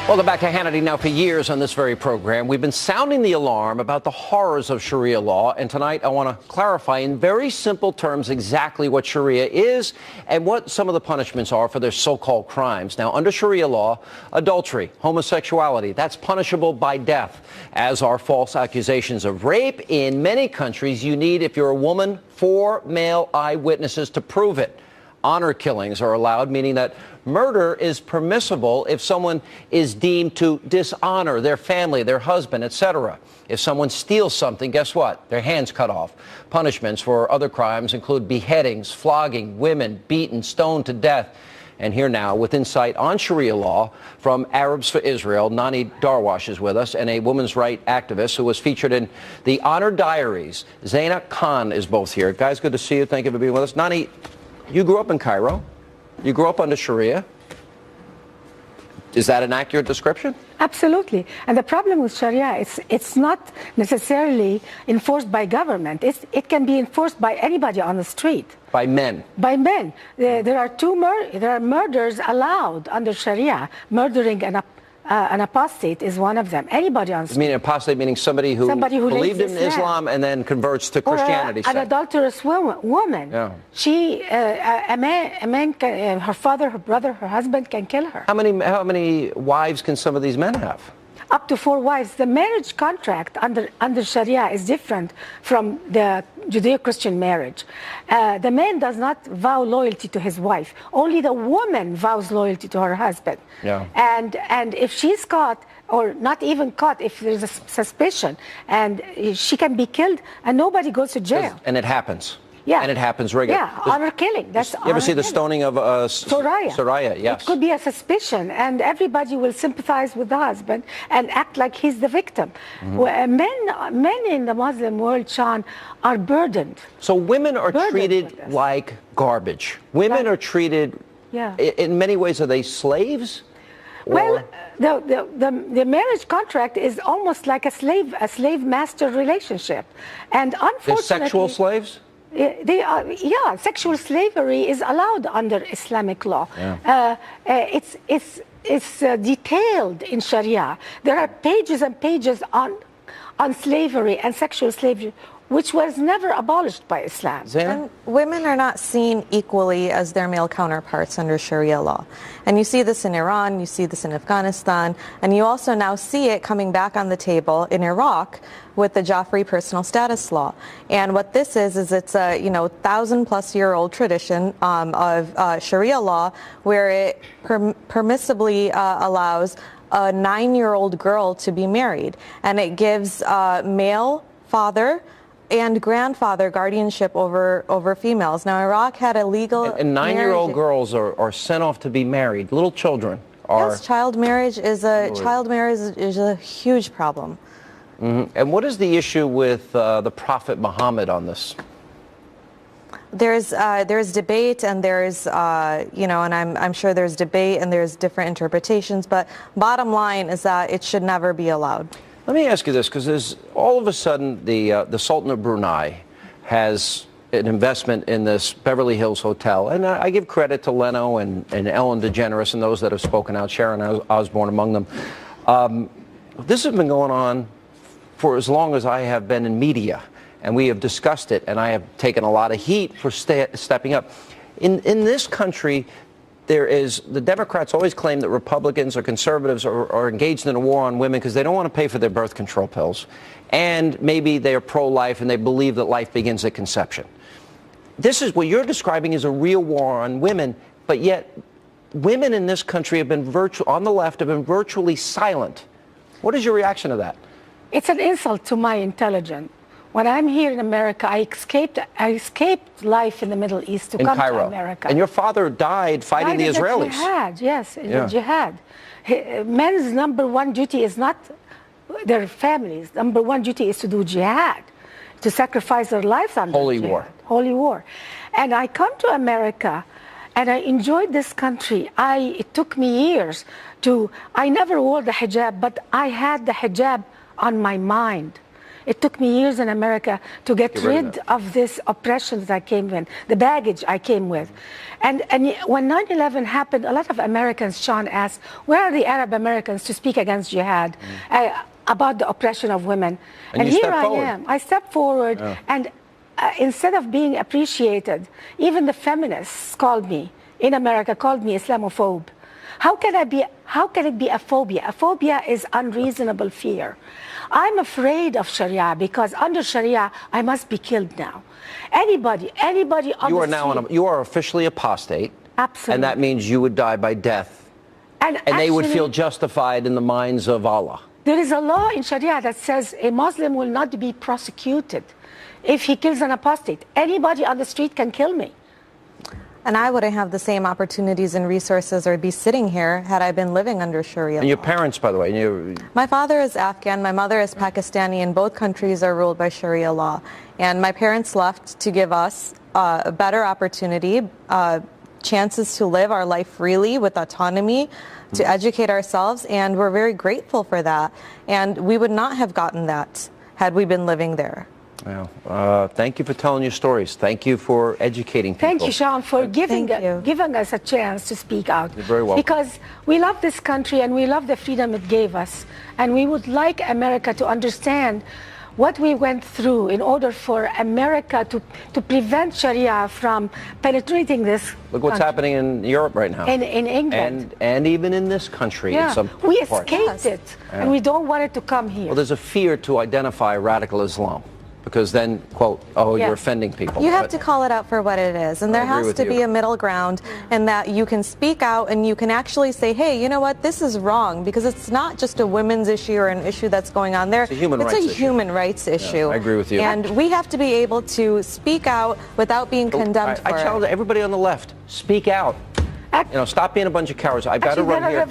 Welcome back to Hannity. Now, for years on this very program, we've been sounding the alarm about the horrors of Sharia law. And tonight, I want to clarify in very simple terms exactly what Sharia is and what some of the punishments are for their so-called crimes. Now, under Sharia law, adultery, homosexuality, that's punishable by death, as are false accusations of rape. In many countries, you need, if you're a woman, 4 male eyewitnesses to prove it. Honor killings are allowed, meaning that murder is permissible if someone is deemed to dishonor their family, their husband, etc. If someone steals something, guess what? Their hands cut off. Punishments for other crimes include beheadings, flogging, women beaten, stoned to death. And here now, with insight on Sharia law from Arabs for Israel, Nani Darwash is with us, and a women's rights activist who was featured in the Honor Diaries. Zaina Khan is both here. Guys, good to see you. Thank you for being with us. Nani, you grew up in Cairo. You grew up under Sharia. Is that an accurate description? Absolutely. And the problem with Sharia, it's not necessarily enforced by government. It can be enforced by anybody on the street. By men? By men. There are murders allowed under Sharia. Murdering an apostate is one of them. Anybody on the street. You mean apostate, meaning somebody who believed in Islam and then converts to Christianity? Or an adulterous woman. Yeah. A man, her father, her brother, her husband can kill her. How many wives can some of these men have? Up to 4 wives. The marriage contract under Sharia is different from the Judeo-Christian marriage. The man does not vow loyalty to his wife. Only the woman vows loyalty to her husband. Yeah. And if she's caught, or not even caught, if there's a suspicion, and she can be killed, and nobody goes to jail. And it happens. Yeah. And it happens regularly. Yeah, honor killing. That's you ever see the stoning of Soraya? Yes. It could be a suspicion, and everybody will sympathize with the husband and act like he's the victim. Mm-hmm. Men in the Muslim world, Sean, are burdened. So women are treated like garbage. Women are treated, in many ways, are they slaves? Well, the marriage contract is almost like a slave-master relationship. And unfortunately... They're sexual slaves? They are, sexual slavery is allowed under Islamic law. Yeah. It's detailed in Sharia. There are pages and pages on slavery and sexual slavery, which was never abolished by Islam. And women are not seen equally as their male counterparts under Sharia law. And you see this in Iran, you see this in Afghanistan, and you also now see it coming back on the table in Iraq with the Joffrey personal status law. And what this is it's a 1,000-plus-year-old tradition of Sharia law where it permissibly allows a 9-year-old girl to be married. And it gives male father and grandfather guardianship over females. Now, Iraq had a legal and 9-year-old girls are sent off to be married. Little children are. Yes, child marriage is a huge problem. Mm-hmm. And what is the issue with the Prophet Muhammad on this? There's debate, and there's and I'm sure there's debate and there's different interpretations. But bottom line is that it should never be allowed. Let me ask you this, because there's all of a sudden the Sultan of Brunei has an investment in this Beverly Hills hotel, and I give credit to Leno and Ellen DeGeneres and those that have spoken out, Sharon Osbourne among them. This has been going on for as long as I have been in media, and we have discussed it, and I have taken a lot of heat for stepping up. In this country, the Democrats always claim that Republicans or conservatives are engaged in a war on women because they don't want to pay for their birth control pills. And maybe they are pro-life and they believe that life begins at conception. This is what you're describing is a real war on women, but yet women in this country have been on the left have been virtually silent. What is your reaction to that? It's an insult to my intelligence. When I'm here in America, I escaped life in the Middle East to come to America. And your father died fighting the Israelis. Jihad, yes, in the jihad. Men's number one duty is not their families. Number one duty is to do jihad, to sacrifice their lives on holy war. Holy war. And I come to America, and I enjoyed this country. It took me years I never wore the hijab, but I had the hijab on my mind. It took me years in America to get rid of this oppression that I came in, the baggage I came with. And when 9/11 happened, a lot of Americans, Sean, asked, where are the Arab Americans to speak against jihad, about the oppression of women? And here I am. I stepped forward, and instead of being appreciated, even the feminists called me, in America, called me Islamophobe. How can it be a phobia? A phobia is unreasonable fear. I'm afraid of Sharia because under Sharia, I must be killed now. Anybody on the street. You are officially apostate. Absolutely. And that means you would die by death. And they would feel justified in the minds of Allah. There is a law in Sharia that says a Muslim will not be prosecuted if he kills an apostate. Anybody on the street can kill me. And I wouldn't have the same opportunities and resources or be sitting here had I been living under Sharia law. And your parents, by the way? My father is Afghan, my mother is Pakistani, and both countries are ruled by Sharia law. And my parents left to give us a better opportunity, chances to live our life freely with autonomy, to educate ourselves, and we're very grateful for that. And we would not have gotten that had we been living there. Well, thank you for telling your stories. Thank you for educating people. Thank you, Sean, for giving us a chance to speak out. You're very welcome. Because we love this country and we love the freedom it gave us. And we would like America to understand what we went through in order for America to prevent Sharia from penetrating this Look what's happening in Europe right now. In England. And even in this country. In some we parts. escaped it, and we don't want it to come here. Well, there's a fear to identify radical Islam. Because then, quote, you're offending people. You have to call it out for what it is. And there has to be a middle ground, and that you can speak out and you can actually say, hey, you know what, this is wrong. Because it's not just a women's issue or an issue that's going on there. It's a human rights issue. I agree with you. And we have to be able to speak out without being condemned for it. I challenge everybody on the left, speak out. Stop being a bunch of cowards. I've got to run here.